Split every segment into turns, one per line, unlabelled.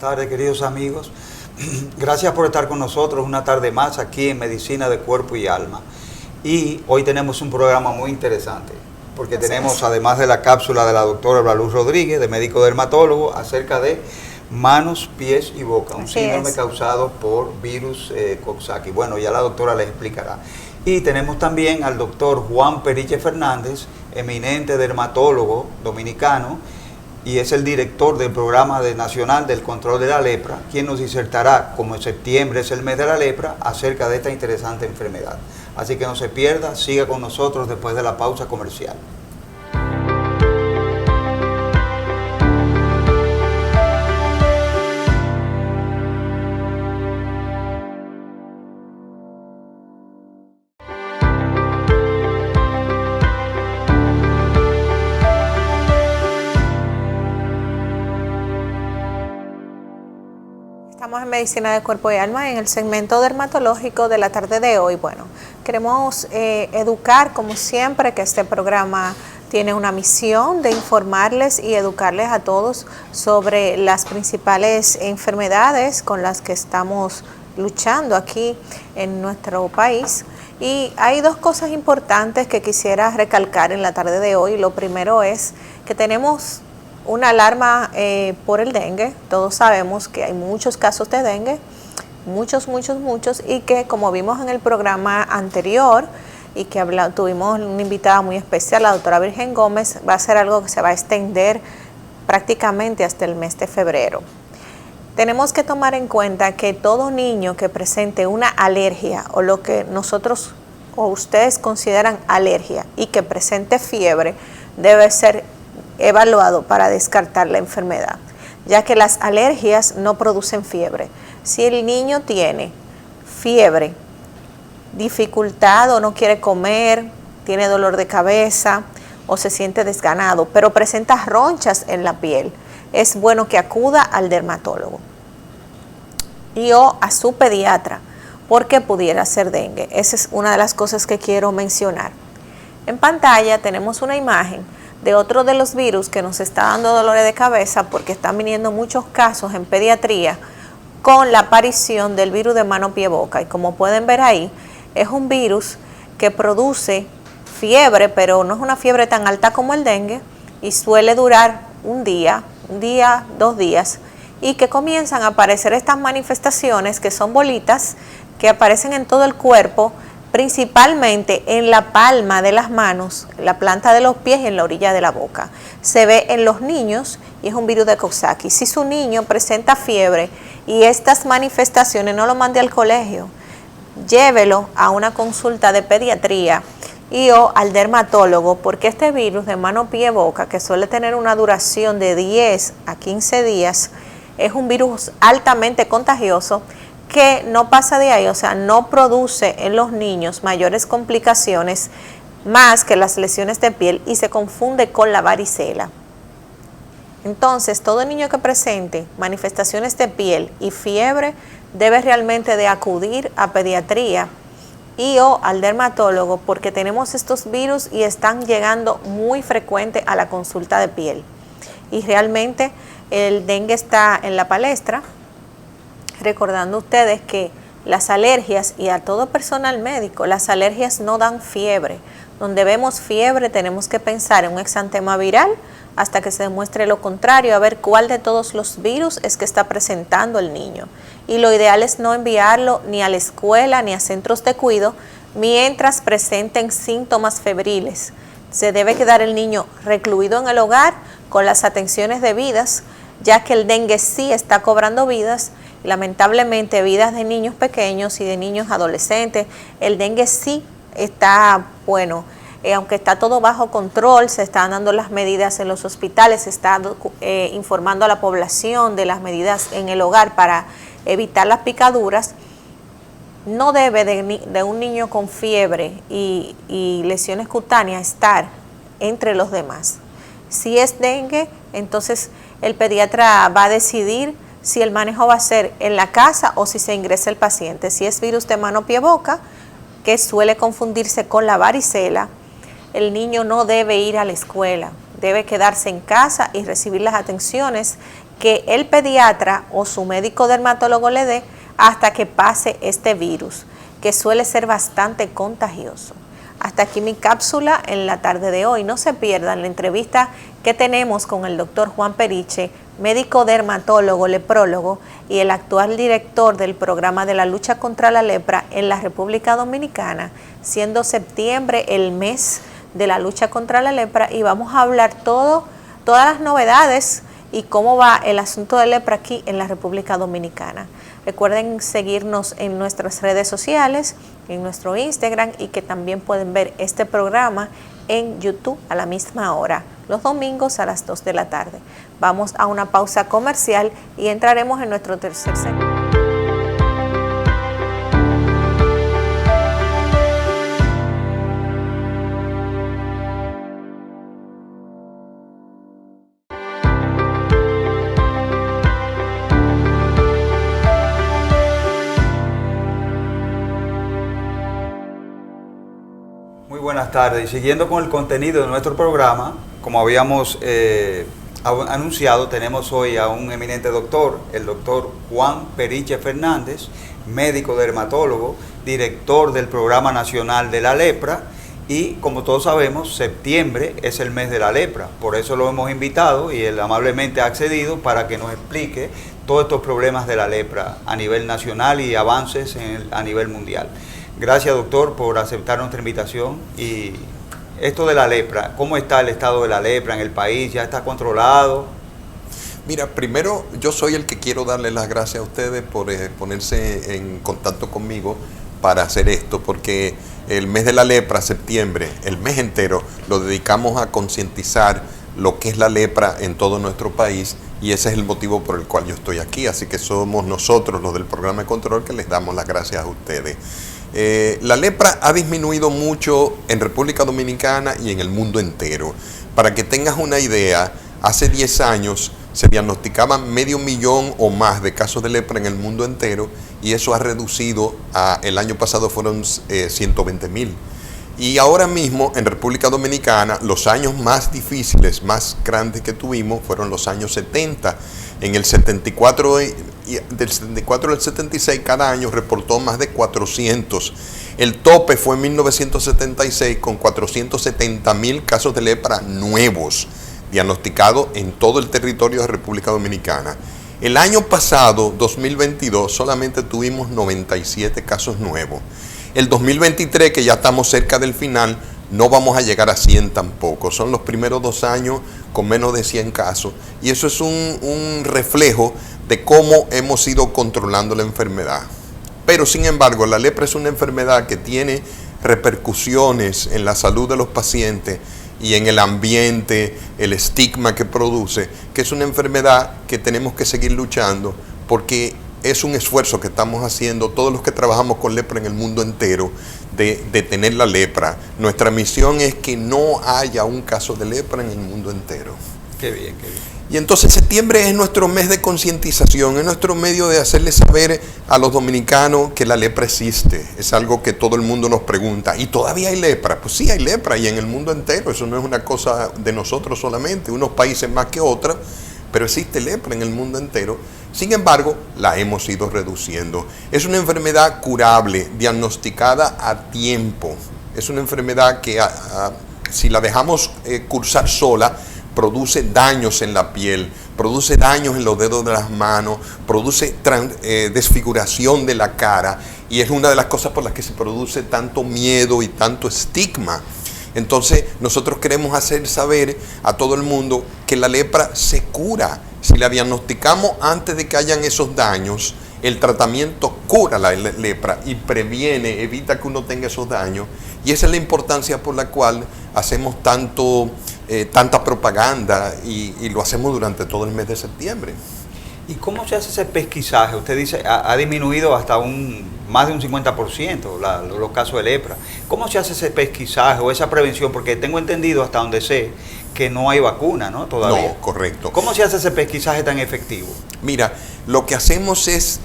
tardes, queridos amigos. Gracias por estar con nosotros una tarde más aquí en Medicina de Cuerpo y Alma. Y hoy tenemos un programa muy interesante, porque tenemos, además de la cápsula de la doctora Ebraluz Rodríguez, de médico dermatólogo, acerca de manos, pies y boca, un síndrome causado por virus Coxsackie. Bueno, ya la doctora les explicará. Y tenemos también al doctor Juan Periche Fernández, eminente dermatólogo dominicano, y es el director del programa nacional del control de la lepra, quien nos disertará, como en septiembre es el mes de la lepra, acerca de esta interesante enfermedad. Así que no se pierda, siga con nosotros después de la pausa comercial.
Estamos en Medicina de Cuerpo y Alma en el segmento dermatológico de la tarde de hoy. Bueno, queremos educar, como siempre, que este programa tiene una misión de informarles y educarles a todos sobre las principales enfermedades con las que estamos luchando aquí en nuestro país. Y hay dos cosas importantes que quisiera recalcar en la tarde de hoy. Lo primero es que tenemos una alarma por el dengue. Todos sabemos que hay muchos casos de dengue, muchos, y que, como vimos en el programa anterior y que tuvimos una invitada muy especial, la doctora Virgen Gómez, va a ser algo que se va a extender prácticamente hasta el mes de febrero. Tenemos que tomar en cuenta que todo niño que presente una alergia, o lo que nosotros o ustedes consideran alergia, y que presente fiebre, debe ser evaluado para descartar la enfermedad, ya que las alergias no producen fiebre. Si el niño tiene fiebre, dificultad o no quiere comer, tiene dolor de cabeza o se siente desganado, pero presenta ronchas en la piel, es bueno que acuda al dermatólogo o a su pediatra, porque pudiera ser dengue. Esa es una de las cosas que quiero mencionar. En pantalla tenemos una imagen de otro de los virus que nos está dando dolores de cabeza, porque están viniendo muchos casos en pediatría con la aparición del virus de mano, pie, boca. Y como pueden ver ahí, es un virus que produce fiebre, pero no es una fiebre tan alta como el dengue, y suele durar un día, 2 días, y que comienzan a aparecer estas manifestaciones que son bolitas que aparecen en todo el cuerpo, principalmente en la palma de las manos, la planta de los pies y en la orilla de la boca. Se ve en los niños y es un virus de Coxsackie. Si su niño presenta fiebre y estas manifestaciones, no lo mande al colegio, llévelo a una consulta de pediatría o al dermatólogo, porque este virus de mano, pie, boca, que suele tener una duración de 10 a 15 días, es un virus altamente contagioso que no pasa de ahí, o sea, no produce en los niños mayores complicaciones más que las lesiones de piel, y se confunde con la varicela. Entonces, todo niño que presente manifestaciones de piel y fiebre debe realmente de acudir a pediatría o al dermatólogo, porque tenemos estos virus y están llegando muy frecuente a la consulta de piel. Y realmente el dengue está en la palestra, recordando ustedes que las alergias, y a todo personal médico, las alergias no dan fiebre. Donde vemos fiebre tenemos que pensar en un exantema viral hasta que se demuestre lo contrario, a ver cuál de todos los virus es que está presentando el niño. Y lo ideal es no enviarlo ni a la escuela ni a centros de cuidado mientras presenten síntomas febriles. Se debe quedar el niño recluido en el hogar con las atenciones debidas, ya que el dengue sí está cobrando vidas, lamentablemente vidas de niños pequeños y de niños adolescentes. El dengue sí está, bueno, aunque está todo bajo control, se están dando las medidas en los hospitales, se está informando a la población de las medidas en el hogar para evitar las picaduras. No debe de un niño con fiebre y lesiones cutáneas estar entre los demás. Si es dengue, entonces el pediatra va a decidir si el manejo va a ser en la casa o si se ingresa el paciente. Si es virus de mano, pie, boca, que suele confundirse con la varicela, el niño no debe ir a la escuela, debe quedarse en casa y recibir las atenciones que el pediatra o su médico dermatólogo le dé hasta que pase este virus, que suele ser bastante contagioso. Hasta aquí mi cápsula en la tarde de hoy. No se pierdan la entrevista que tenemos con el doctor Juan Periche, médico dermatólogo, leprólogo y el actual director del programa de la lucha contra la lepra en la República Dominicana, siendo septiembre el mes de la lucha contra la lepra, y vamos a hablar todas las novedades y cómo va el asunto de lepra aquí en la República Dominicana. Recuerden seguirnos en nuestras redes sociales, en nuestro Instagram, y que también pueden ver este programa en YouTube a la misma hora, los domingos a las 2 de la tarde. Vamos a una pausa comercial y entraremos en nuestro tercer segmento.
Buenas tardes. Y siguiendo con el contenido de nuestro programa, como habíamos anunciado, tenemos hoy a un eminente doctor, el doctor Juan Periche Fernández, médico dermatólogo, director del Programa Nacional de la Lepra, y como todos sabemos, septiembre es el mes de la lepra. Por eso lo hemos invitado y él amablemente ha accedido para que nos explique todos estos problemas de la lepra a nivel nacional y avances a nivel mundial. Gracias, doctor, por aceptar nuestra invitación. Y esto de la lepra, ¿cómo está el estado de la lepra en el país? ¿Ya está controlado?
Mira, primero yo soy el que quiero darle las gracias a ustedes por ponerse en contacto conmigo para hacer esto, porque el mes de la lepra, septiembre, el mes entero, lo dedicamos a concientizar lo que es la lepra en todo nuestro país, y ese es el motivo por el cual yo estoy aquí. Así que somos nosotros, los del programa de control, que les damos las gracias a ustedes. La lepra ha disminuido mucho en República Dominicana y en el mundo entero. Para que tengas una idea, hace 10 años se diagnosticaban 500,000 o más de casos de lepra en el mundo entero, y eso ha reducido el año pasado fueron 120,000. Y ahora mismo en República Dominicana los años más difíciles, más grandes que tuvimos fueron los años 70. En el 74 del 74 al 76 cada año reportó más de 400. El tope fue en 1976 con 470,000 casos de lepra nuevos diagnosticados en todo el territorio de República Dominicana. El año pasado, 2022, solamente tuvimos 97 casos nuevos. El 2023, que ya estamos cerca del final, no vamos a llegar a 100 tampoco. Son los primeros 2 años con menos de 100 casos. Y eso es un reflejo de cómo hemos ido controlando la enfermedad. Pero sin embargo, la lepra es una enfermedad que tiene repercusiones en la salud de los pacientes y en el ambiente, el estigma que produce, que es una enfermedad que tenemos que seguir luchando, porque es un esfuerzo que estamos haciendo todos los que trabajamos con lepra en el mundo entero, de detener la lepra. Nuestra misión es que no haya un caso de lepra en el mundo entero.
Qué bien, qué bien.
Y entonces septiembre es nuestro mes de concientización, es nuestro medio de hacerle saber a los dominicanos que la lepra existe. Es algo que todo el mundo nos pregunta. ¿Y todavía hay lepra? Pues sí, hay lepra, y en el mundo entero. Eso no es una cosa de nosotros solamente, unos países más que otros, pero existe lepra en el mundo entero. Sin embargo, la hemos ido reduciendo. Es una enfermedad curable, diagnosticada a tiempo. Es una enfermedad que si la dejamos cursar sola, produce daños en la piel, produce daños en los dedos de las manos, produce desfiguración de la cara, y es una de las cosas por las que se produce tanto miedo y tanto estigma. Entonces nosotros queremos hacer saber a todo el mundo que la lepra se cura. Si la diagnosticamos antes de que hayan esos daños, el tratamiento cura la lepra y previene, evita que uno tenga esos daños. Y esa es la importancia por la cual hacemos tanta propaganda y lo hacemos durante todo el mes de septiembre.
¿Y cómo se hace ese pesquisaje? Usted dice ha disminuido hasta más de un 50% los casos de lepra. ¿Cómo se hace ese pesquisaje o esa prevención? Porque tengo entendido, hasta donde sé, que no hay vacuna, ¿no? Todavía.
No, correcto.
¿Cómo se hace ese pesquisaje tan efectivo?
Mira, lo que hacemos es,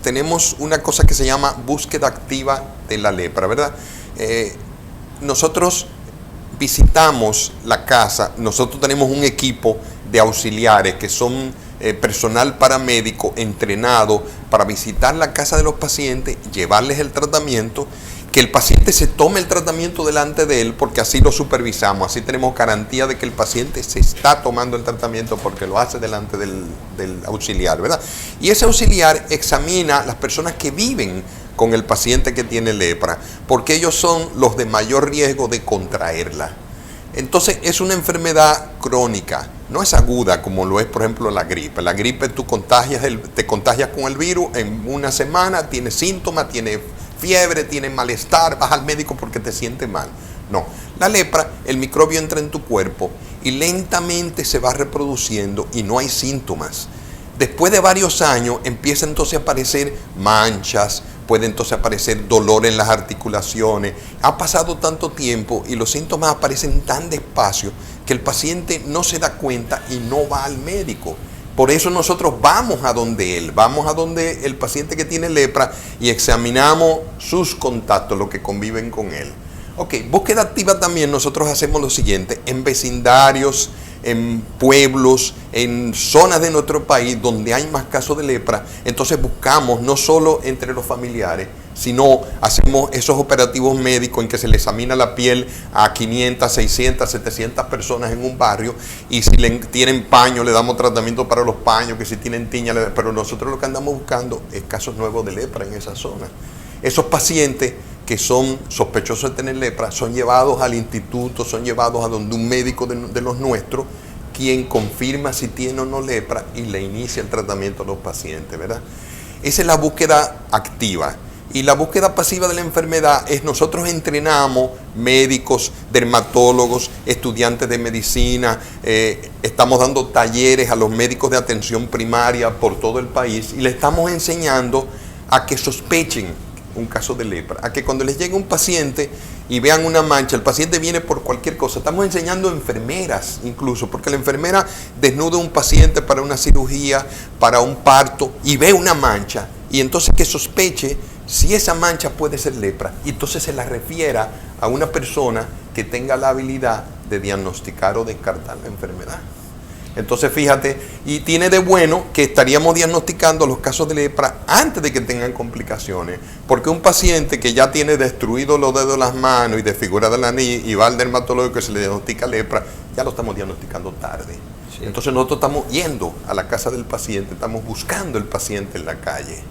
tenemos una cosa que se llama búsqueda activa de la lepra, ¿verdad? Nosotros visitamos la casa, nosotros tenemos un equipo de auxiliares que son personal paramédico entrenado para visitar la casa de los pacientes, llevarles el tratamiento, que el paciente se tome el tratamiento delante de él, porque así lo supervisamos, así tenemos garantía de que el paciente se está tomando el tratamiento porque lo hace delante del auxiliar, ¿verdad? Y ese auxiliar examina las personas que viven con el paciente que tiene lepra, porque ellos son los de mayor riesgo de contraerla. Entonces es una enfermedad crónica, no es aguda como lo es por ejemplo la gripe. La gripe tú te contagias con el virus en una semana, tienes síntomas, tienes fiebre, tienes malestar, vas al médico porque te sientes mal. No, la lepra, el microbio entra en tu cuerpo y lentamente se va reproduciendo y no hay síntomas. Después de varios años empieza entonces a aparecer manchas, puede entonces aparecer dolor en las articulaciones. Ha pasado tanto tiempo y los síntomas aparecen tan despacio que el paciente no se da cuenta y no va al médico. Por eso nosotros vamos a donde él, vamos a donde el paciente que tiene lepra y examinamos sus contactos, los que conviven con él. Ok, búsqueda activa también nosotros hacemos lo siguiente, en vecindarios, en pueblos, en zonas de nuestro país donde hay más casos de lepra, entonces buscamos no solo entre los familiares, sino hacemos esos operativos médicos en que se le examina la piel a 500, 600, 700 personas en un barrio, y si tienen paño le damos tratamiento para los paños, que si tienen tiña, pero nosotros lo que andamos buscando es casos nuevos de lepra en esa zona. Esos pacientes que son sospechosos de tener lepra son llevados al instituto, son llevados a donde un médico de los nuestros, quien confirma si tiene o no lepra y le inicia el tratamiento a los pacientes, ¿verdad? Esa es la búsqueda activa. Y la búsqueda pasiva de la enfermedad es nosotros entrenamos médicos, dermatólogos, estudiantes de medicina, estamos dando talleres a los médicos de atención primaria por todo el país y le estamos enseñando a que sospechen un caso de lepra, a que cuando les llegue un paciente y vean una mancha, el paciente viene por cualquier cosa. Estamos enseñando a enfermeras incluso, porque la enfermera desnuda a un paciente para una cirugía, para un parto, y ve una mancha, y entonces que sospeche si esa mancha puede ser lepra, y entonces se la refiera a una persona que tenga la habilidad de diagnosticar o descartar la enfermedad. Entonces fíjate, y tiene de bueno que estaríamos diagnosticando los casos de lepra antes de que tengan complicaciones, porque un paciente que ya tiene destruido los dedos de las manos y desfigurada la nariz y va al dermatólogo que se le diagnostica lepra, ya lo estamos diagnosticando tarde. Sí. Entonces nosotros estamos yendo a la casa del paciente, estamos buscando el paciente en la calle.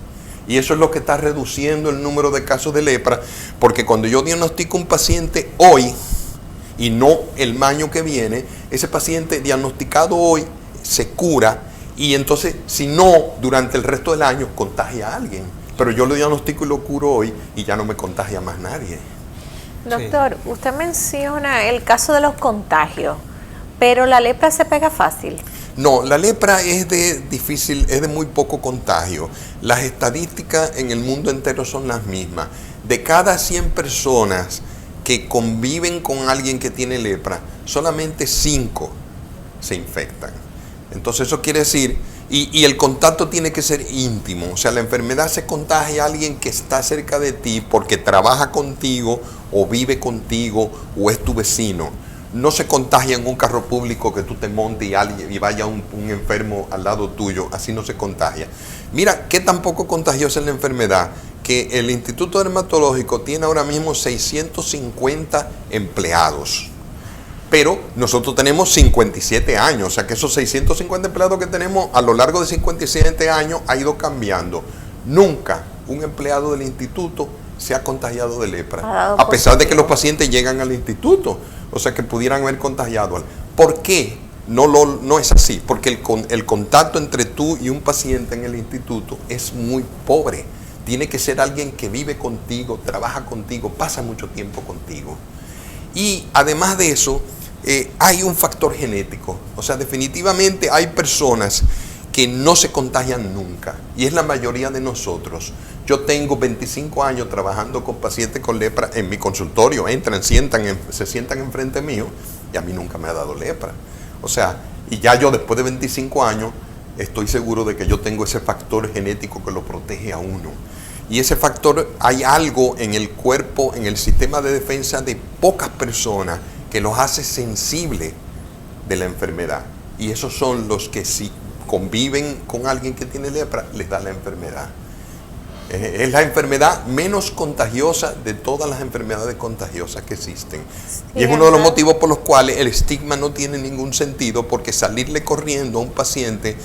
Y eso es lo que está reduciendo el número de casos de lepra, porque cuando yo diagnostico un paciente hoy, y no el año que viene, ese paciente diagnosticado hoy se cura y entonces si no, durante el resto del año contagia a alguien. Pero yo lo diagnostico y lo curo hoy y ya no me contagia más nadie.
Doctor, sí. Usted menciona el caso de los contagios, pero ¿la lepra se pega fácil?
No, la lepra es de muy poco contagio. Las estadísticas en el mundo entero son las mismas. De cada 100 personas que conviven con alguien que tiene lepra, solamente 5 se infectan. Entonces eso quiere decir, y el contacto tiene que ser íntimo, o sea, la enfermedad se contagia a alguien que está cerca de ti porque trabaja contigo o vive contigo o es tu vecino. No se contagia en un carro público que tú te montes y vaya un enfermo al lado tuyo, así no se contagia. Mira, qué tan poco contagiosa es la enfermedad, que el Instituto Dermatológico tiene ahora mismo 650 empleados, pero nosotros tenemos 57 años, o sea que esos 650 empleados que tenemos a lo largo de 57 años ha ido cambiando. Nunca un empleado del instituto se ha contagiado de lepra, a pesar de que los pacientes llegan al instituto, o sea que pudieran haber contagiado. ¿Por qué? No es así, porque el contacto entre tú y un paciente en el instituto es muy pobre. Tiene que ser alguien que vive contigo, trabaja contigo, pasa mucho tiempo contigo. Y además de eso, hay un factor genético. O sea, definitivamente hay personas que no se contagian nunca, y es la mayoría de nosotros. Yo tengo 25 años trabajando con pacientes con lepra en mi consultorio, se sientan enfrente mío, y a mí nunca me ha dado lepra. O sea, y ya yo después de 25 años estoy seguro de que yo tengo ese factor genético que lo protege a uno. Y ese factor, hay algo en el cuerpo, en el sistema de defensa de pocas personas que los hace sensibles de la enfermedad. Y esos son los que si conviven con alguien que tiene lepra, les da la enfermedad. Es la enfermedad menos contagiosa de todas las enfermedades contagiosas que existen. Y es uno de los motivos por los cuales el estigma no tiene ningún sentido, porque salirle corriendo a un paciente,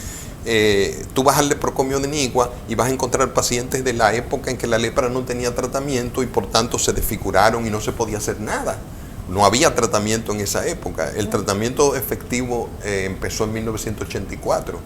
tú vas al leprocomio de Nigua y vas a encontrar pacientes de la época en que la lepra no tenía tratamiento y por tanto se desfiguraron y no se podía hacer nada. No había tratamiento en esa época. El tratamiento efectivo empezó en 1984.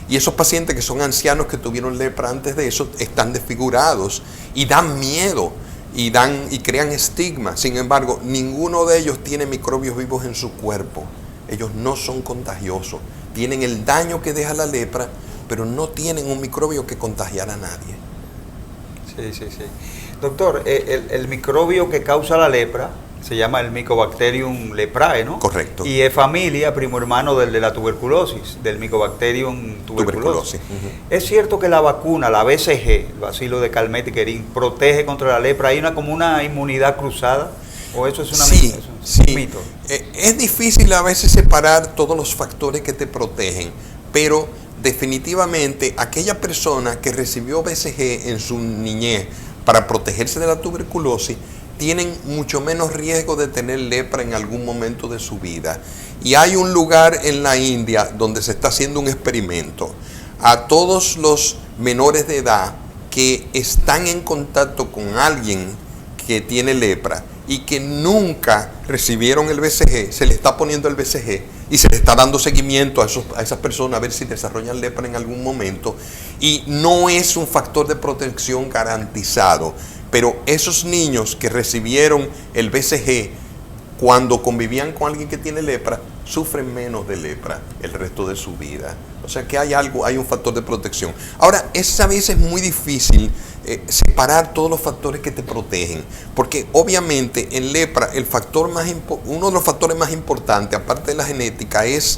Y esos pacientes que son ancianos que tuvieron lepra antes de eso están desfigurados y dan miedo y crean estigma. Sin embargo, ninguno de ellos tiene microbios vivos en su cuerpo. Ellos no son contagiosos. Tienen el daño que deja la lepra, pero no tienen un microbio que contagiar a nadie.
Sí. Doctor, el microbio que causa la lepra se llama el Mycobacterium leprae, ¿no?
Correcto.
Y es familia, primo hermano del de la tuberculosis, del Mycobacterium tuberculosis. Es cierto que la vacuna, la BCG, el bacilo de Calmette-Guerin, protege contra la lepra. ¿Hay como una inmunidad cruzada? ¿O eso es un mito?
Es difícil a veces separar todos los factores que te protegen, pero definitivamente aquella persona que recibió BCG en su niñez para protegerse de la tuberculosis tienen mucho menos riesgo de tener lepra en algún momento de su vida. Y hay un lugar en la India donde se está haciendo un experimento. A todos los menores de edad que están en contacto con alguien que tiene lepra y que nunca recibieron el BCG, se le está poniendo el BCG y se le está dando seguimiento a esas personas a ver si desarrollan lepra en algún momento. Y no es un factor de protección garantizado. Pero esos niños que recibieron el BCG cuando convivían con alguien que tiene lepra, sufren menos de lepra el resto de su vida. O sea que hay un factor de protección. Ahora, a veces es muy difícil separar todos los factores que te protegen, porque obviamente en lepra uno de los factores más importantes, aparte de la genética, es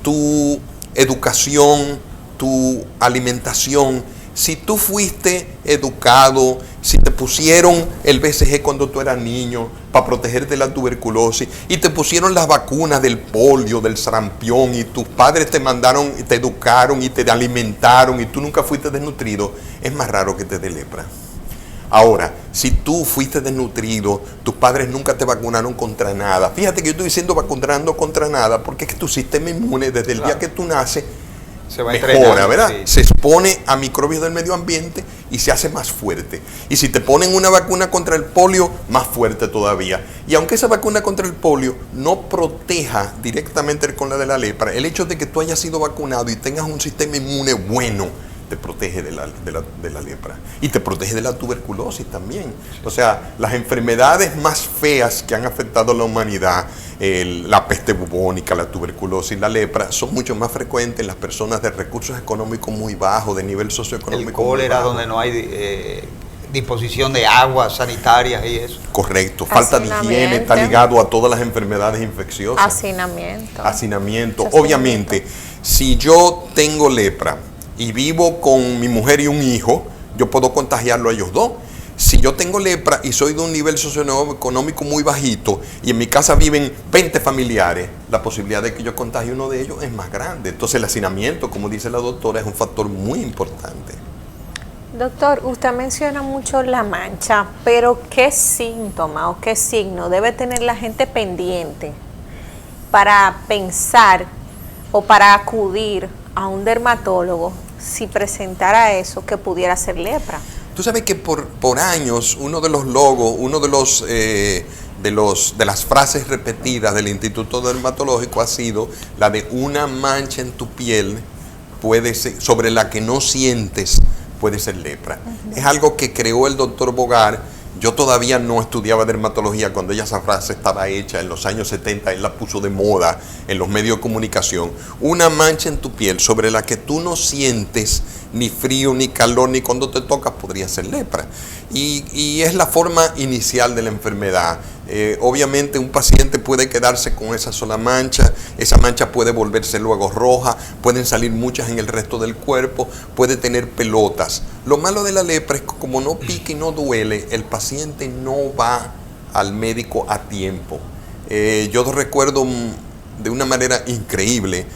tu educación, tu alimentación. Si tú fuiste educado, si te pusieron el BCG cuando tú eras niño para protegerte de la tuberculosis y te pusieron las vacunas del polio, del sarampión y tus padres te mandaron, te educaron y te alimentaron y tú nunca fuiste desnutrido, es más raro que te dé lepra. Ahora, si tú fuiste desnutrido, tus padres nunca te vacunaron contra nada. Fíjate que yo estoy diciendo vacunando contra nada porque es que tu sistema inmune desde el día que tú naces
se va
mejora, ¿verdad?
Sí.
Se expone a microbios del medio ambiente y se hace más fuerte. Y si te ponen una vacuna contra el polio, más fuerte todavía. Y aunque esa vacuna contra el polio no proteja directamente con la de la lepra, el hecho de que tú hayas sido vacunado y tengas un sistema inmune bueno, te protege de la lepra. Y te protege de la tuberculosis también. O sea, las enfermedades más feas que han afectado a la humanidad, la peste bubónica, la tuberculosis, la lepra, son mucho más frecuentes en las personas de recursos económicos muy bajos, de nivel socioeconómico.
El cólera, donde no hay disposición de agua sanitaria y eso.
Correcto, falta de higiene, está ligado a todas las enfermedades infecciosas. Hacinamiento. Obviamente, si yo tengo lepra y vivo con mi mujer y un hijo, yo puedo contagiarlo a ellos dos. Si yo tengo lepra y soy de un nivel socioeconómico muy bajito y en mi casa viven 20 familiares, la posibilidad de que yo contagie uno de ellos es más grande. Entonces el hacinamiento, como dice la doctora, es un factor muy importante.
Doctor, usted menciona mucho la mancha, pero ¿qué síntoma o qué signo debe tener la gente pendiente para pensar o para acudir a un dermatólogo si presentara eso que pudiera ser lepra?
Tú sabes que por años uno de los logos, de las frases repetidas del Instituto Dermatológico ha sido la de una mancha en tu piel puede ser, sobre la que no sientes, puede ser lepra. Es algo que creó el doctor Bogar. Yo todavía no estudiaba dermatología cuando esa frase estaba hecha en los años 70, él la puso de moda en los medios de comunicación. Una mancha en tu piel sobre la que tú no sientes ni frío, ni calor, ni cuando te tocas, podría ser lepra. Y es la forma inicial de la enfermedad. Obviamente un paciente puede quedarse con esa sola mancha, esa mancha puede volverse luego roja, pueden salir muchas en el resto del cuerpo, puede tener pelotas. Lo malo de la lepra es que como no pica y no duele, el paciente no va al médico a tiempo. Yo recuerdo de una manera increíble,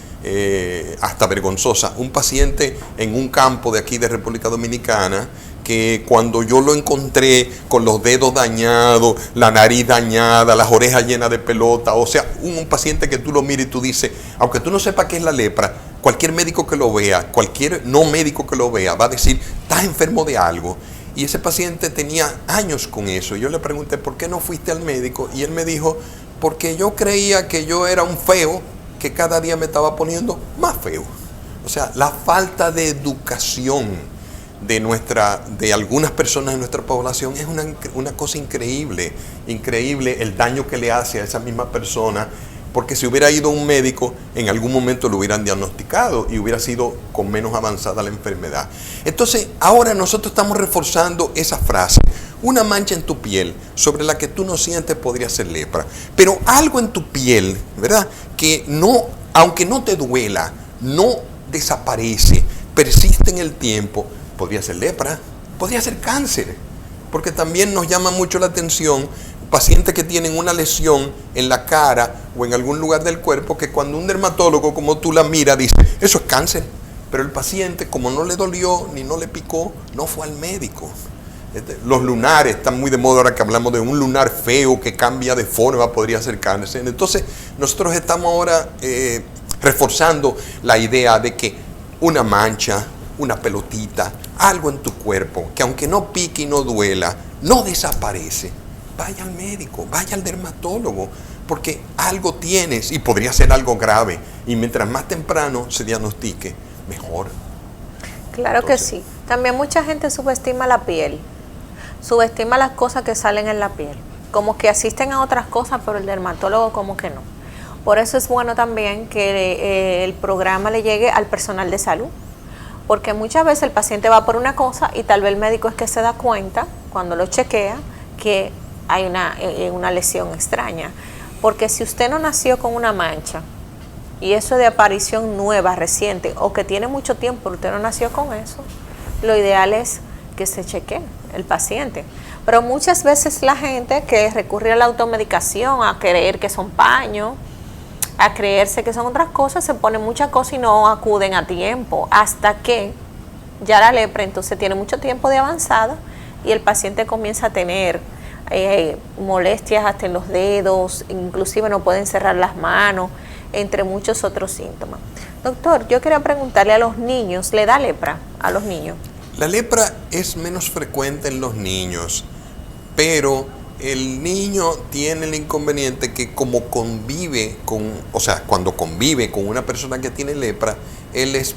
hasta vergonzosa. Un paciente en un campo de aquí de República Dominicana, que cuando yo lo encontré con los dedos dañados, la nariz dañada, las orejas llenas de pelota, o sea, un paciente que tú lo miras y tú dices, aunque tú no sepas qué es la lepra, cualquier médico que lo vea, cualquier no médico que lo vea, va a decir, estás enfermo de algo. Y ese paciente tenía años con eso. Yo le pregunté, ¿por qué no fuiste al médico? Y él me dijo, porque yo creía que yo era un feo que cada día me estaba poniendo más feo. O sea, la falta de educación de algunas personas de nuestra población es una cosa increíble, increíble el daño que le hace a esa misma persona, porque si hubiera ido a un médico, en algún momento lo hubieran diagnosticado y hubiera sido con menos avanzada la enfermedad. Entonces, ahora nosotros estamos reforzando esa frase. Una mancha en tu piel sobre la que tú no sientes podría ser lepra. Pero algo en tu piel, ¿verdad? Que no, aunque no te duela, no desaparece, persiste en el tiempo, podría ser lepra, podría ser cáncer. Porque también nos llama mucho la atención pacientes que tienen una lesión en la cara o en algún lugar del cuerpo que cuando un dermatólogo como tú la mira dice, eso es cáncer. Pero el paciente, como no le dolió ni no le picó, no fue al médico. Los lunares están muy de moda ahora que hablamos de un lunar feo que cambia de forma, podría ser cáncer. Entonces, nosotros estamos ahora reforzando la idea de que una mancha, una pelotita, algo en tu cuerpo, que aunque no pique y no duela, no desaparece. Vaya al médico, vaya al dermatólogo, porque algo tienes y podría ser algo grave. Y mientras más temprano se diagnostique, mejor.
Claro que sí. También mucha gente subestima la piel, subestima las cosas que salen en la piel, como que asisten a otras cosas, pero el dermatólogo como que no. Por eso es bueno también que el programa le llegue al personal de salud, porque muchas veces el paciente va por una cosa y tal vez el médico es que se da cuenta, cuando lo chequea, que hay una lesión extraña. Porque si usted no nació con una mancha, y eso de aparición nueva, reciente, o que tiene mucho tiempo, pero usted no nació con eso, lo ideal es que se chequee el paciente. Pero muchas veces la gente que recurre a la automedicación, a creer que son paños, a creerse que son otras cosas, se ponen muchas cosas y no acuden a tiempo, hasta que ya la lepra entonces tiene mucho tiempo de avanzada y el paciente comienza a tener molestias hasta en los dedos, inclusive no pueden cerrar las manos, entre muchos otros síntomas. Doctor, yo quería preguntarle a los niños, ¿le da lepra a los niños?
La lepra es menos frecuente en los niños, pero el niño tiene el inconveniente que como convive cuando convive con una persona que tiene lepra, él es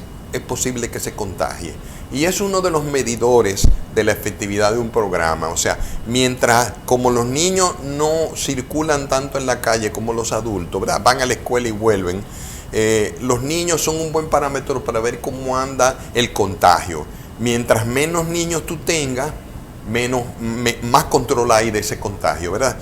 posible que se contagie. Y es uno de los medidores de la efectividad de un programa. O sea, como los niños no circulan tanto en la calle como los adultos, ¿verdad? Van a la escuela y vuelven, los niños son un buen parámetro para ver cómo anda el contagio. Mientras menos niños tú tengas, más control hay de ese contagio, ¿verdad?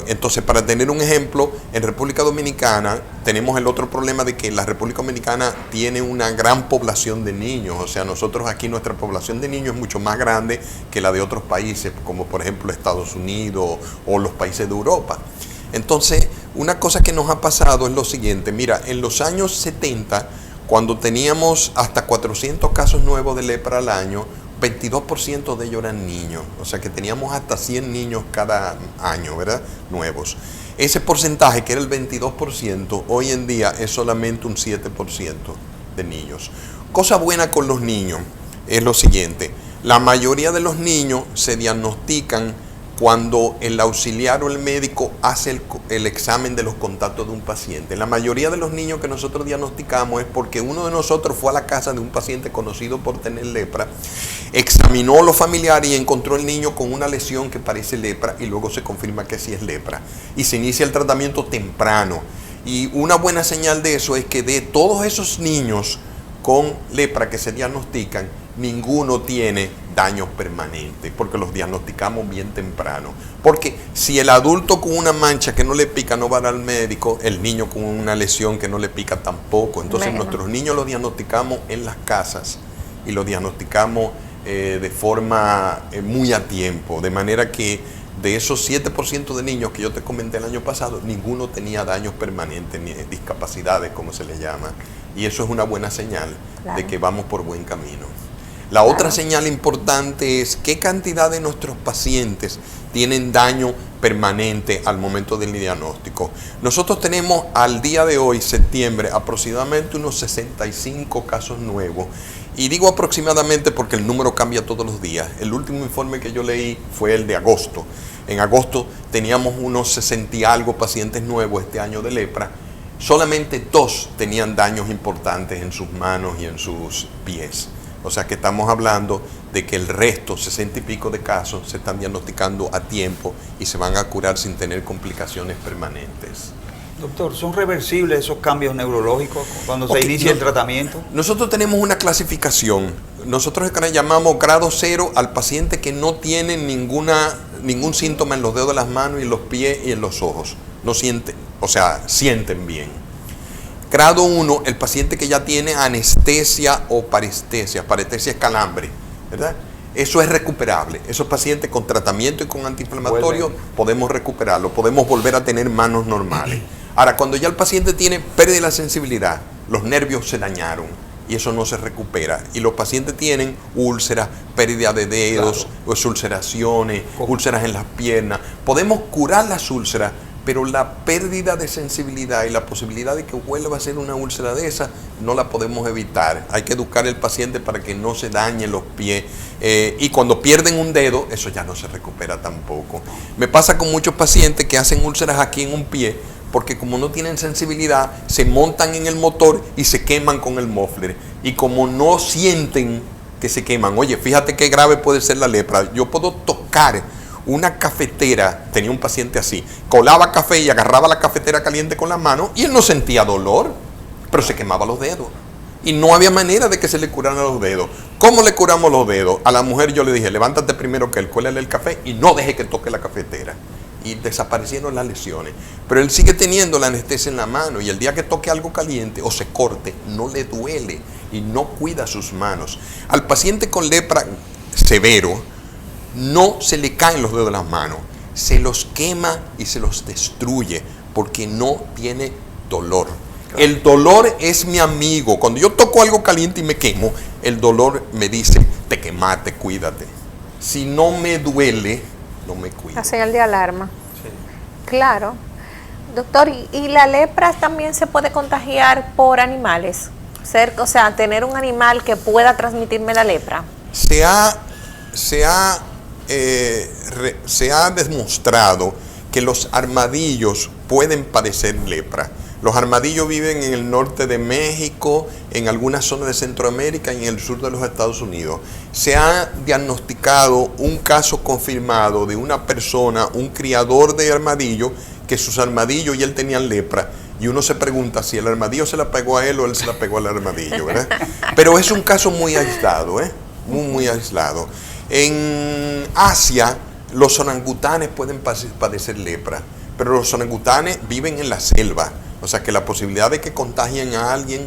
Entonces, para tener un ejemplo, en República Dominicana tenemos el otro problema de que la República Dominicana tiene una gran población de niños. O sea, nosotros aquí nuestra población de niños es mucho más grande que la de otros países, como por ejemplo Estados Unidos o los países de Europa. Entonces, una cosa que nos ha pasado es lo siguiente. Mira, en los años 70, cuando teníamos hasta 400 casos nuevos de lepra al año, 22% de ellos eran niños, o sea que teníamos hasta 100 niños cada año, ¿verdad? Nuevos. Ese porcentaje, que era el 22%, hoy en día es solamente un 7% de niños. Cosa buena con los niños es lo siguiente: la mayoría de los niños se diagnostican cuando el auxiliar o el médico hace el examen de los contactos de un paciente. La mayoría de los niños que nosotros diagnosticamos es porque uno de nosotros fue a la casa de un paciente conocido por tener lepra, examinó a los familiares y encontró el niño con una lesión que parece lepra y luego se confirma que sí es lepra. Y se inicia el tratamiento temprano. Y una buena señal de eso es que de todos esos niños con lepra que se diagnostican, ninguno tiene daños permanentes, porque los diagnosticamos bien temprano. Porque si el adulto con una mancha que no le pica no va al médico, el niño con una lesión que no le pica tampoco. Entonces nuestros niños los diagnosticamos en las casas y los diagnosticamos de forma muy a tiempo, de manera que de esos 7% de niños que yo te comenté el año pasado, ninguno tenía daños permanentes, ni discapacidades como se le llama. y eso es una buena señal
Claro.
de que vamos por buen camino. La otra señal importante es qué cantidad de nuestros pacientes tienen daño permanente al momento del diagnóstico. Nosotros tenemos al día de hoy, septiembre, aproximadamente unos 65 casos nuevos. Y digo aproximadamente porque el número cambia todos los días. El último informe que yo leí fue el de agosto. En agosto teníamos unos 60 y algo pacientes nuevos este año de lepra. Solamente 2 tenían daños importantes en sus manos y en sus pies. O sea que estamos hablando de que el resto, 60 y pico de casos, se están diagnosticando a tiempo y se van a curar sin tener complicaciones permanentes.
Doctor, ¿son reversibles esos cambios neurológicos cuando se inicia el tratamiento?
Nosotros tenemos una clasificación. Nosotros llamamos grado 0 al paciente que no tiene ningún síntoma en los dedos de las manos y en los pies y en los ojos. No sienten, o sea, sienten bien. Grado 1, el paciente que ya tiene anestesia o parestesia. Parestesia es calambre, ¿verdad? Eso es recuperable. Esos pacientes con tratamiento y con antiinflamatorio podemos recuperarlo, podemos volver a tener manos normales. Ahora, cuando ya el paciente tiene pérdida de la sensibilidad, los nervios se dañaron y eso no se recupera. Y los pacientes tienen úlceras, pérdida de dedos, ulceraciones, úlceras en las piernas. Podemos curar las úlceras, pero la pérdida de sensibilidad y la posibilidad de que vuelva a ser una úlcera de esa no la podemos evitar. Hay que educar al paciente para que no se dañen los pies. Y cuando pierden un dedo, eso ya no se recupera tampoco. Me pasa con muchos pacientes que hacen úlceras aquí en un pie, porque como no tienen sensibilidad, se montan en el motor y se queman con el muffler. Y como no sienten que se queman, oye, fíjate qué grave puede ser la lepra. Yo puedo tocar una cafetera, tenía un paciente así, colaba café y agarraba la cafetera caliente con la mano y él no sentía dolor, pero se quemaba los dedos. Y no había manera de que se le curaran los dedos. ¿Cómo le curamos los dedos? A la mujer yo le dije, levántate primero que él, cuélale el café y no deje que toque la cafetera. Y desaparecieron las lesiones. Pero él sigue teniendo la anestesia en la mano y el día que toque algo caliente o se corte, no le duele y no cuida sus manos. Al paciente con lepra severo, no se le caen los dedos de las manos, se los quema y se los destruye porque no tiene dolor. Claro. El dolor es mi amigo. Cuando yo toco algo caliente y me quemo, el dolor me dice, te quemaste, cuídate. Si no me duele, no me cuido.
La señal de alarma.
Sí.
Claro. Doctor, ¿y la lepra también se puede contagiar por animales? O sea, tener un animal que pueda transmitirme la lepra.
Se ha demostrado que los armadillos pueden padecer lepra. Los armadillos viven en el norte de México, en algunas zonas de Centroamérica y en el sur de los Estados Unidos. Se ha diagnosticado un caso confirmado de una persona, un criador de armadillos, que sus armadillos y él tenían lepra. Y uno se pregunta si el armadillo se la pegó a él o él se la pegó al armadillo, ¿verdad? Pero es un caso muy aislado, muy aislado. En Asia, los orangutanes pueden padecer lepra, pero los orangutanes viven en la selva, o sea que la posibilidad de que contagien a alguien.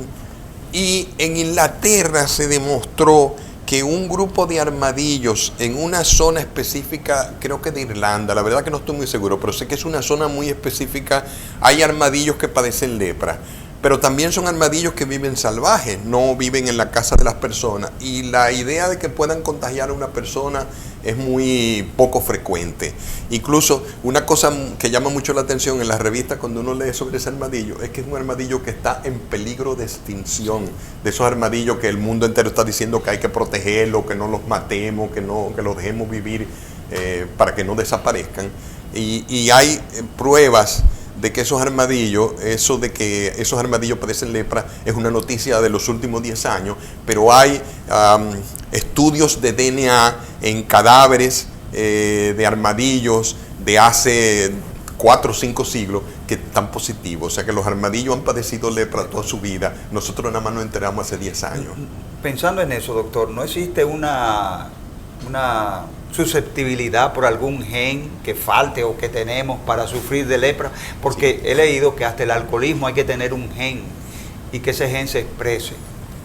Y en Inglaterra se demostró que un grupo de armadillos en una zona específica, creo que de Irlanda, la verdad que no estoy muy seguro, pero sé que es una zona muy específica, hay armadillos que padecen lepra. Pero también son armadillos que viven salvajes, no viven en la casa de las personas. Y la idea de que puedan contagiar a una persona es muy poco frecuente. Incluso una cosa que llama mucho la atención en las revistas cuando uno lee sobre ese armadillo es que es un armadillo que está en peligro de extinción. De esos armadillos que el mundo entero está diciendo que hay que protegerlos, que no los matemos, que los dejemos vivir para que no desaparezcan. Y hay pruebas de que esos armadillos padecen lepra es una noticia de los últimos 10 años, pero hay estudios de DNA en cadáveres de armadillos de hace 4 o 5 siglos que están positivos. O sea que los armadillos han padecido lepra toda su vida. Nosotros nada más nos enteramos hace 10 años.
Pensando en eso, doctor, ¿no existe una susceptibilidad por algún gen que falte o que tenemos para sufrir de lepra? Porque he leído que hasta el alcoholismo hay que tener un gen y que ese gen se exprese.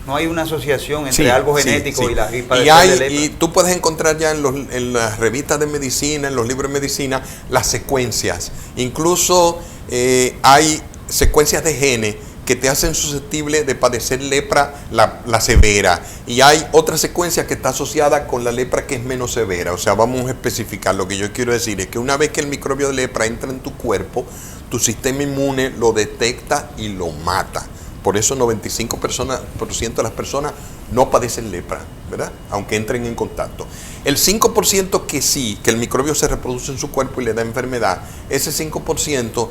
¿No hay una asociación entre algo genético y padecer de lepra?
Y tú puedes encontrar ya en las revistas de medicina, en los libros de medicina, las secuencias. Incluso hay secuencias de genes que te hacen susceptible de padecer lepra, la severa. Y hay otra secuencia que está asociada con la lepra que es menos severa. O sea, vamos a especificar. Lo que yo quiero decir es que una vez que el microbio de lepra entra en tu cuerpo, tu sistema inmune lo detecta y lo mata. Por eso 95% de las personas no padecen lepra, ¿verdad? Aunque entren en contacto. El 5% que sí, que el microbio se reproduce en su cuerpo y le da enfermedad, ese 5%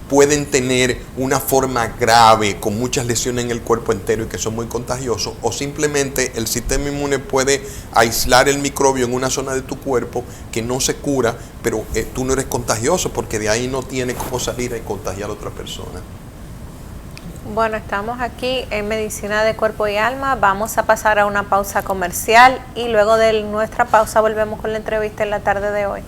pueden tener una forma grave, con muchas lesiones en el cuerpo entero y que son muy contagiosos, o simplemente el sistema inmune puede aislar el microbio en una zona de tu cuerpo que no se cura, pero tú no eres contagioso porque de ahí no tienes cómo salir y contagiar a otra persona.
Bueno, estamos aquí en Medicina de Cuerpo y Alma. Vamos a pasar a una pausa comercial y luego de nuestra pausa volvemos con la entrevista en la tarde de hoy.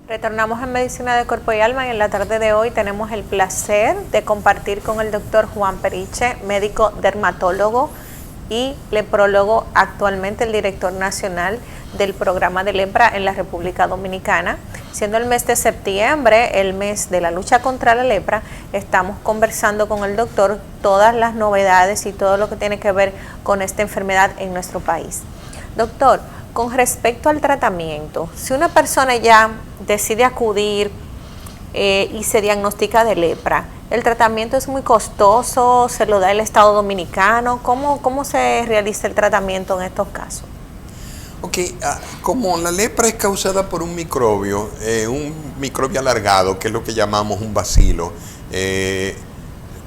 Retornamos en Medicina de Cuerpo y Alma y en la tarde de hoy tenemos el placer de compartir con el doctor Juan Periche, médico dermatólogo y leprólogo, actualmente el director nacional del programa de lepra en la República Dominicana. Siendo el mes de septiembre, el mes de la lucha contra la lepra, estamos conversando con el doctor todas las novedades y todo lo que tiene que ver con esta enfermedad en nuestro país. Doctor, con respecto al tratamiento, si una persona ya decide acudir y se diagnostica de lepra, ¿el tratamiento es muy costoso? ¿Se lo da el Estado Dominicano? ¿Cómo se realiza el tratamiento en estos casos?
Ok, como la lepra es causada por un microbio alargado, que es lo que llamamos un bacilo,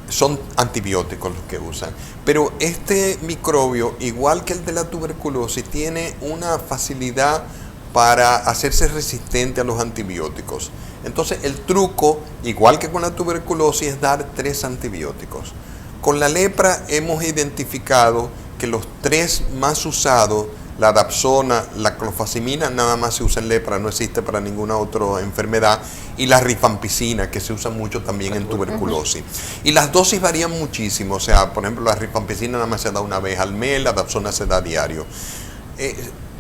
son antibióticos los que usan. Pero este microbio, igual que el de la tuberculosis, tiene una facilidad para hacerse resistente a los antibióticos. Entonces el truco, igual que con la tuberculosis, es dar 3 antibióticos. Con la lepra hemos identificado que los 3 más usados, la dapsona, la clofazimina, nada más se usa en lepra, no existe para ninguna otra enfermedad, y la rifampicina, que se usa mucho también en tuberculosis. Y las dosis varían muchísimo, o sea, por ejemplo, la rifampicina nada más se da una vez al mes, la dapsona se da a diario.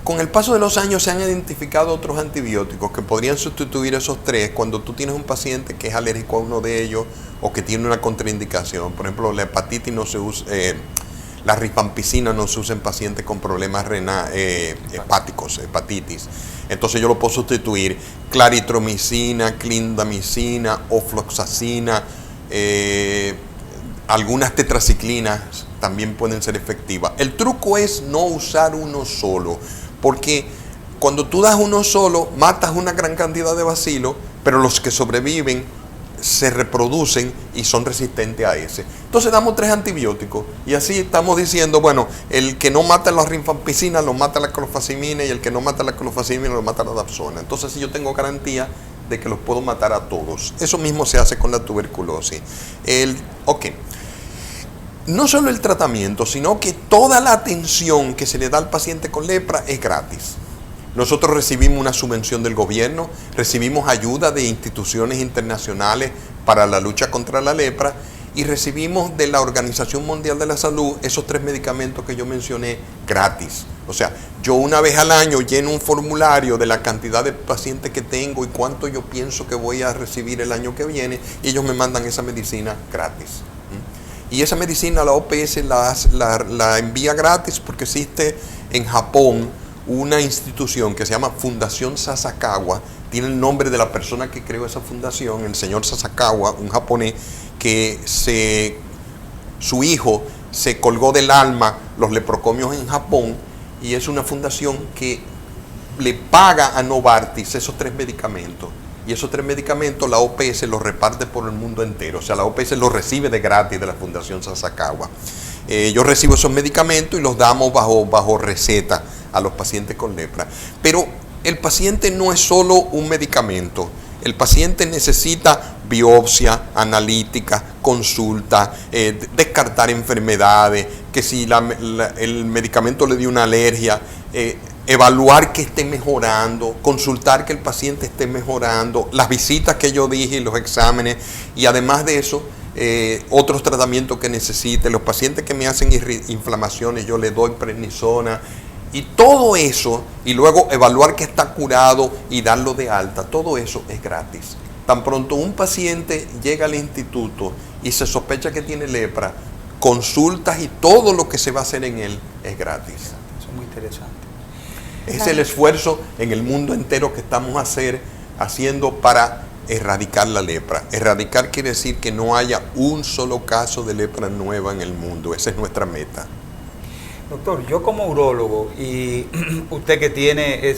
Con el paso de los años se han identificado otros antibióticos que podrían sustituir esos 3 cuando tú tienes un paciente que es alérgico a uno de ellos o que tiene una contraindicación. Por ejemplo, la hepatitis no se usa, la rifampicina no se usa en pacientes con problemas hepáticos, hepatitis. Entonces yo lo puedo sustituir. Claritromicina, clindamicina, ofloxacina, algunas tetraciclinas también pueden ser efectivas. El truco es no usar uno solo, porque cuando tú das uno solo, matas una gran cantidad de bacilos, pero los que sobreviven se reproducen y son resistentes a ese. Entonces damos 3 antibióticos y así estamos diciendo, bueno, el que no mata la rifampicina lo mata la clofazimina y el que no mata la clofazimina lo mata la dapsona. Entonces si yo tengo garantía de que los puedo matar a todos. Eso mismo se hace con la tuberculosis. No solo el tratamiento, sino que toda la atención que se le da al paciente con lepra es gratis. Nosotros recibimos una subvención del gobierno, recibimos ayuda de instituciones internacionales para la lucha contra la lepra y recibimos de la Organización Mundial de la Salud esos 3 medicamentos que yo mencioné gratis. O sea, yo una vez al año lleno un formulario de la cantidad de pacientes que tengo y cuánto yo pienso que voy a recibir el año que viene y ellos me mandan esa medicina gratis. Y esa medicina la OPS la envía gratis porque existe en Japón una institución que se llama Fundación Sasakawa, tiene el nombre de la persona que creó esa fundación, el señor Sasakawa, un japonés que su hijo se colgó del alma los leprocomios en Japón y es una fundación que le paga a Novartis esos 3 medicamentos. Y esos 3 medicamentos la OPS los reparte por el mundo entero. O sea, la OPS los recibe de gratis de la Fundación Sasakawa. Yo recibo esos medicamentos y los damos bajo receta a los pacientes con lepra. Pero el paciente no es solo un medicamento. El paciente necesita biopsia, analítica, consulta, descartar enfermedades, que si el medicamento le dio una alergia. evaluar que esté mejorando, consultar que el paciente esté mejorando, las visitas que yo dije y los exámenes, y además de eso, otros tratamientos que necesite. Los pacientes que me hacen inflamaciones, yo le doy prednisona, y todo eso, y luego evaluar que está curado y darlo de alta, todo eso es gratis. Tan pronto un paciente llega al instituto y se sospecha que tiene lepra, consultas y todo lo que se va a hacer en él es gratis.
Eso es muy interesante.
Es el esfuerzo en el mundo entero que estamos haciendo para erradicar la lepra. Erradicar quiere decir que no haya un solo caso de lepra nueva en el mundo. Esa es nuestra meta.
Doctor, yo como urólogo, y usted que tiene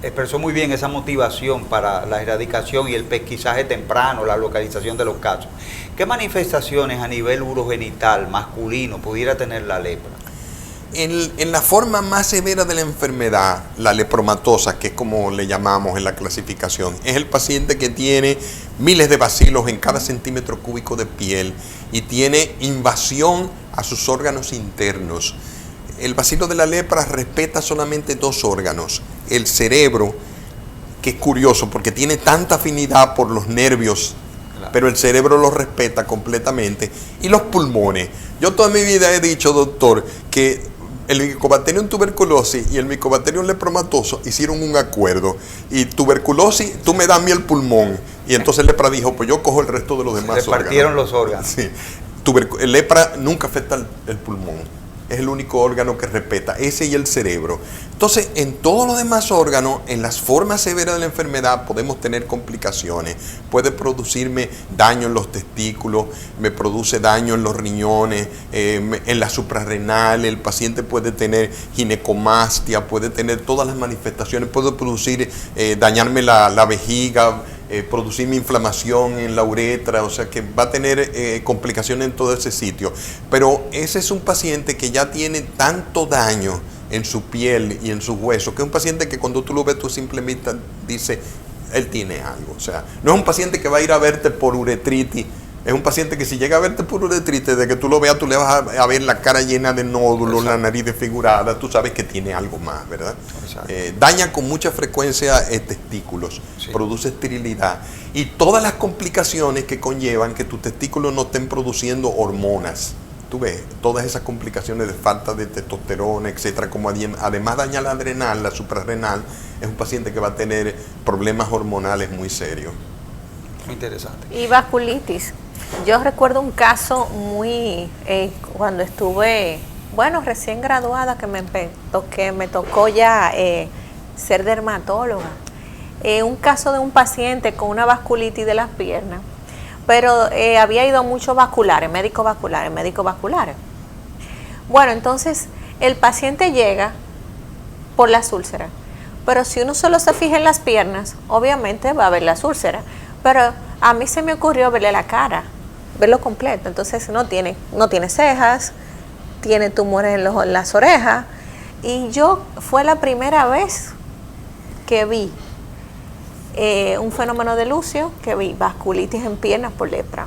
expresó muy bien esa motivación para la erradicación y el pesquisaje temprano, la localización de los casos, ¿qué manifestaciones a nivel urogenital masculino pudiera tener la lepra?
En la forma más severa de la enfermedad, la lepromatosa, que es como le llamamos en la clasificación, es el paciente que tiene miles de bacilos en cada centímetro cúbico de piel y tiene invasión a sus órganos internos. El bacilo de la lepra respeta solamente dos órganos: el cerebro, que es curioso porque tiene tanta afinidad por los nervios, pero el cerebro lo respeta completamente, y los pulmones. Yo toda mi vida he dicho, doctor, que el Mycobacterium tuberculosis y el Mycobacterium lepromatoso hicieron un acuerdo, y tuberculosis, tú me das a mí el pulmón, y entonces lepra dijo, pues yo cojo el resto de los demás órganos.
Repartieron los órganos.
Sí. Lepra nunca afecta el pulmón, es el único órgano que respeta, ese y el cerebro. Entonces, en todos los demás órganos, en las formas severas de la enfermedad, podemos tener complicaciones. Puede producirme daño en los testículos, me produce daño en los riñones, en la suprarrenal, el paciente puede tener ginecomastia, puede tener todas las manifestaciones, puede producir, dañarme la vejiga, producirme inflamación en la uretra, o sea que va a tener complicaciones en todo ese sitio. Pero ese es un paciente que ya tiene tanto daño en su piel y en sus huesos, que es un paciente que cuando tú lo ves, tú simplemente dices, él tiene algo. O sea, no es un paciente que va a ir a verte por uretritis, es un paciente que si llega a verte por uretritis, de que tú lo veas, tú le vas a ver la cara llena de nódulos, la nariz desfigurada, tú sabes que tiene algo más, ¿verdad? Daña con mucha frecuencia testículos, sí. Produce esterilidad y todas las complicaciones que conllevan que tus testículos no estén produciendo hormonas. Tú ves, todas esas complicaciones de falta de testosterona, etcétera, como además daña la adrenal, la suprarrenal, es un paciente que va a tener problemas hormonales muy serios.
Muy interesante.
Y vasculitis. Yo recuerdo un caso cuando estuve, recién graduada, que me tocó ya ser dermatóloga. Un caso de un paciente con una vasculitis de las piernas, pero había ido a muchos médicos vasculares. Bueno, entonces el paciente llega por las úlceras, pero si uno solo se fija en las piernas, obviamente va a ver las úlceras, pero a mí se me ocurrió verle la cara, verlo completo. Entonces no tiene cejas, tiene tumores en las orejas, y fue la primera vez que vi un fenómeno de Lucio, que vi vasculitis en piernas por lepra,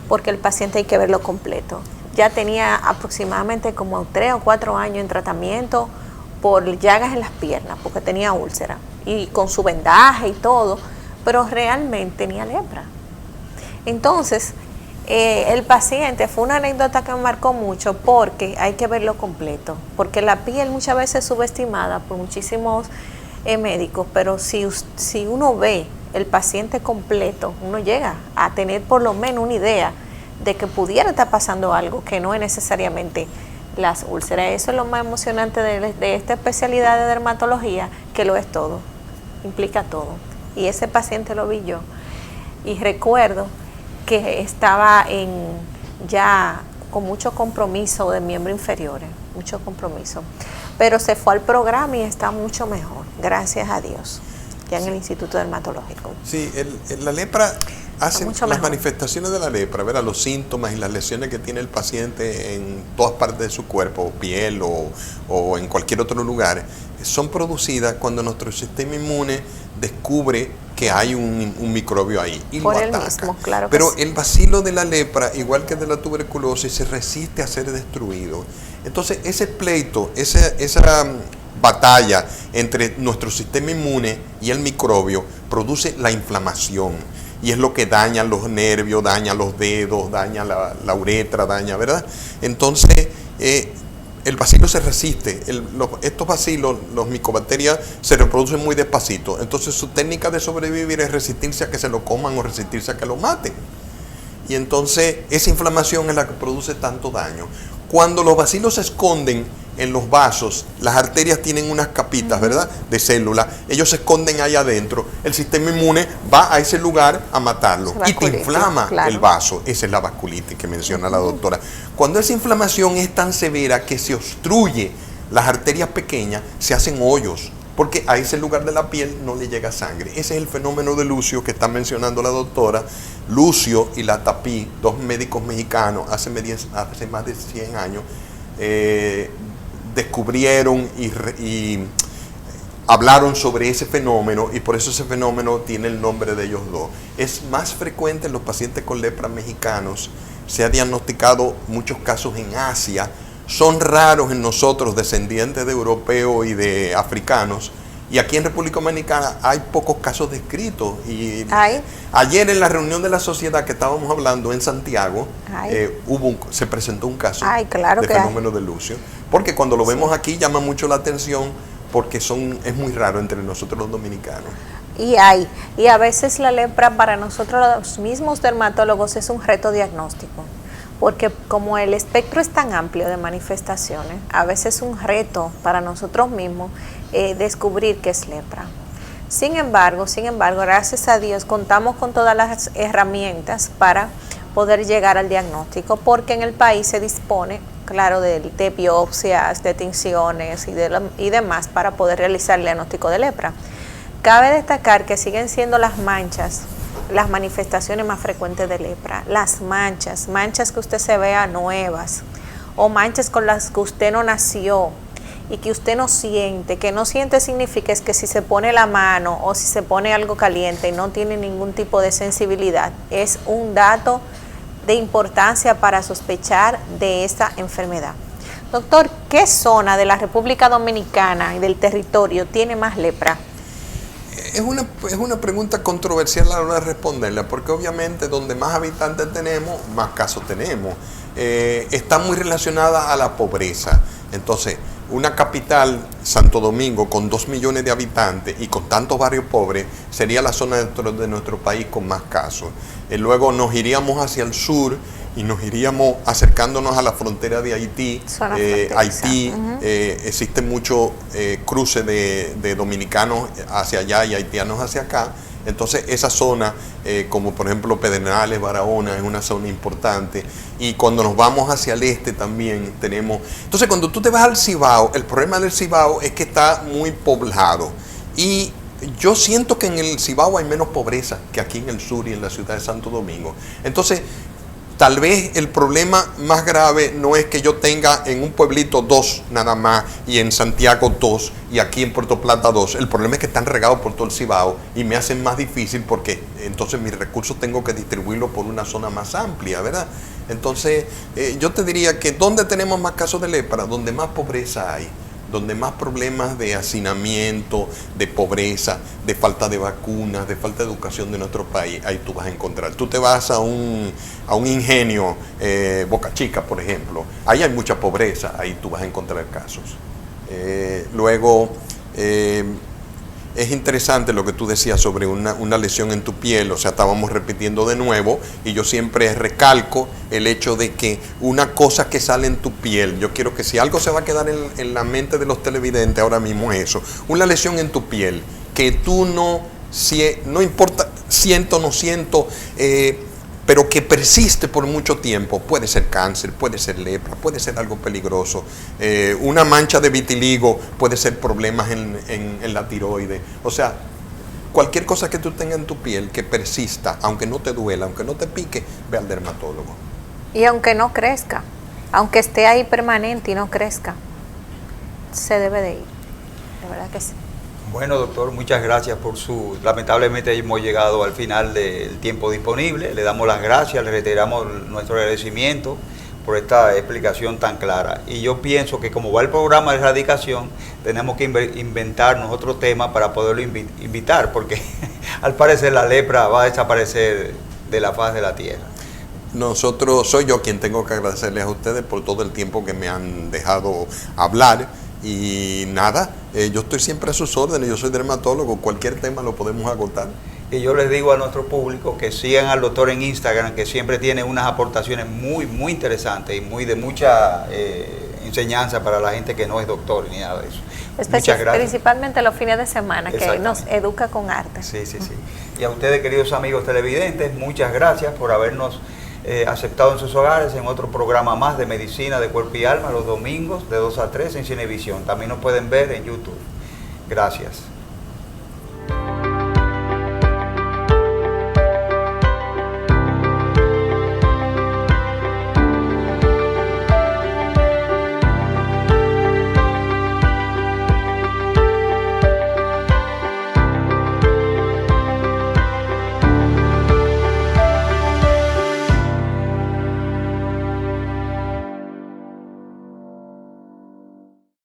porque el paciente hay que verlo completo. Ya tenía aproximadamente como 3 o 4 años en tratamiento por llagas en las piernas, porque tenía úlcera, y con su vendaje y todo, pero realmente tenía lepra. Entonces, el paciente, fue una anécdota que me marcó mucho, porque hay que verlo completo, porque la piel muchas veces es subestimada por muchísimos médicos, pero si uno ve el paciente completo, uno llega a tener por lo menos una idea de que pudiera estar pasando algo que no es necesariamente las úlceras. Eso es lo más emocionante de esta especialidad de dermatología, que lo es todo, implica todo. Y ese paciente lo vi yo, y recuerdo que estaba ya con mucho compromiso de miembros inferiores, mucho compromiso, pero se fue al programa y está mucho mejor, gracias a Dios, ya en el Instituto Dermatológico.
Sí, la lepra hace las manifestaciones de la lepra, ver los síntomas y las lesiones que tiene el paciente en todas partes de su cuerpo, piel o en cualquier otro lugar, son producidas cuando nuestro sistema inmune descubre que hay un microbio ahí y lo ataca. Mismo, claro. Pero sí, el bacilo de la lepra, igual que de la tuberculosis, se resiste a ser destruido. Entonces, ese pleito, esa batalla entre nuestro sistema inmune y el microbio produce la inflamación. Y es lo que daña los nervios, daña los dedos, daña la uretra, daña, ¿verdad? Entonces, el bacilo se resiste. Estos bacilos, los micobacterias, se reproducen muy despacito. Entonces, su técnica de sobrevivir es resistirse a que se lo coman o resistirse a que lo maten. Y entonces, esa inflamación es la que produce tanto daño. Cuando los bacilos se esconden en los vasos, las arterias tienen unas capitas, ¿verdad?, de células, ellos se esconden ahí adentro, el sistema inmune va a ese lugar a matarlo y te inflama el vaso. Esa es la vasculitis que menciona la doctora. Cuando esa inflamación es tan severa que se obstruye las arterias pequeñas, se hacen hoyos, porque a ese lugar de la piel no le llega sangre. Ese es el fenómeno de Lucio que está mencionando la doctora. Lucio y Latapí, dos médicos mexicanos, hace más de 100 años, descubrieron y hablaron sobre ese fenómeno, y por eso ese fenómeno tiene el nombre de ellos dos. Es más frecuente en los pacientes con lepra mexicanos, se ha diagnosticado muchos casos en Asia, son raros en nosotros, descendientes de europeos y de africanos, y aquí en República Dominicana hay pocos casos descritos. Y ayer en la reunión de la sociedad que estábamos hablando en Santiago, se presentó un caso de fenómeno de Lucio, porque cuando lo vemos aquí llama mucho la atención, porque es muy raro entre nosotros los dominicanos.
Y a veces la lepra para nosotros los mismos dermatólogos es un reto diagnóstico, porque como el espectro es tan amplio de manifestaciones, a veces es un reto para nosotros mismos descubrir qué es lepra. Sin embargo, gracias a Dios contamos con todas las herramientas para poder llegar al diagnóstico, porque en el país se dispone, claro, de biopsias, de tinciones y demás para poder realizar el diagnóstico de lepra. Cabe destacar que siguen siendo las manchas las manifestaciones más frecuentes de lepra. Las manchas que usted se vea nuevas, o manchas con las que usted no nació y que usted no siente. Que no siente significa es que si se pone la mano o si se pone algo caliente y no tiene ningún tipo de sensibilidad, es un dato de importancia para sospechar de esta enfermedad. Doctor, ¿qué zona de la República Dominicana y del territorio tiene más lepra?
Es una pregunta controversial a la hora de responderla, porque obviamente donde más habitantes tenemos, más casos tenemos. Está muy relacionada a la pobreza. Entonces, una capital, Santo Domingo, con 2 millones de habitantes y con tantos barrios pobres, sería la zona de nuestro país con más casos. Luego nos iríamos hacia el sur y nos iríamos acercándonos a la frontera de Haití. Haití, existe mucho cruce de dominicanos hacia allá y haitianos hacia acá. Entonces esa zona, como por ejemplo Pedernales, Barahona, es una zona importante. Y cuando nos vamos hacia el este también tenemos... Entonces cuando tú te vas al Cibao, el problema del Cibao es que está muy poblado. Y yo siento que en el Cibao hay menos pobreza que aquí en el sur y en la ciudad de Santo Domingo. Entonces, tal vez el problema más grave no es que yo tenga en un pueblito 2 nada más y en Santiago 2 y aquí en Puerto Plata 2. El problema es que están regados por todo el Cibao y me hacen más difícil porque entonces mis recursos tengo que distribuirlos por una zona más amplia, ¿verdad? Entonces, yo te diría que ¿dónde tenemos más casos de lepra? Donde más pobreza hay, donde más problemas de hacinamiento, de pobreza, de falta de vacunas, de falta de educación de nuestro país, ahí tú vas a encontrar. Tú te vas a un ingenio, Boca Chica, por ejemplo, ahí hay mucha pobreza, ahí tú vas a encontrar casos. Luego, es interesante lo que tú decías sobre una lesión en tu piel, o sea, estábamos repitiendo de nuevo, y yo siempre recalco el hecho de que una cosa que sale en tu piel, yo quiero que si algo se va a quedar en la mente de los televidentes ahora mismo es eso, una lesión en tu piel, que tú no importa, siento o no siento, pero que persiste por mucho tiempo, puede ser cáncer, puede ser lepra, puede ser algo peligroso, una mancha de vitiligo, puede ser problemas en la tiroides, o sea, cualquier cosa que tú tengas en tu piel que persista, aunque no te duela, aunque no te pique, ve al dermatólogo.
Y aunque no crezca, aunque esté ahí permanente y no crezca, se debe de ir, de verdad que sí.
Bueno, doctor, muchas gracias por lamentablemente hemos llegado al final del tiempo disponible. Le damos las gracias, le reiteramos nuestro agradecimiento por esta explicación tan clara. Y yo pienso que como va el programa de erradicación, tenemos que inventarnos otro tema para poderlo invitar, porque al parecer la lepra va a desaparecer de la faz de la tierra.
Soy yo quien tengo que agradecerles a ustedes por todo el tiempo que me han dejado hablar. Y nada, yo estoy siempre a sus órdenes, yo soy dermatólogo, cualquier tema lo podemos agotar.
Y yo les digo a nuestro público que sigan al doctor en Instagram, que siempre tiene unas aportaciones muy, muy interesantes y muy de mucha enseñanza para la gente que no es doctor ni nada de eso. Muchas gracias.
Principalmente los fines de semana, que nos educa con arte.
Sí. Y a ustedes, queridos amigos televidentes, muchas gracias por habernos aceptado en sus hogares en otro programa más de Medicina de Cuerpo y Alma, los domingos de 2 a 3 en Cinevisión. También nos pueden ver en YouTube. Gracias.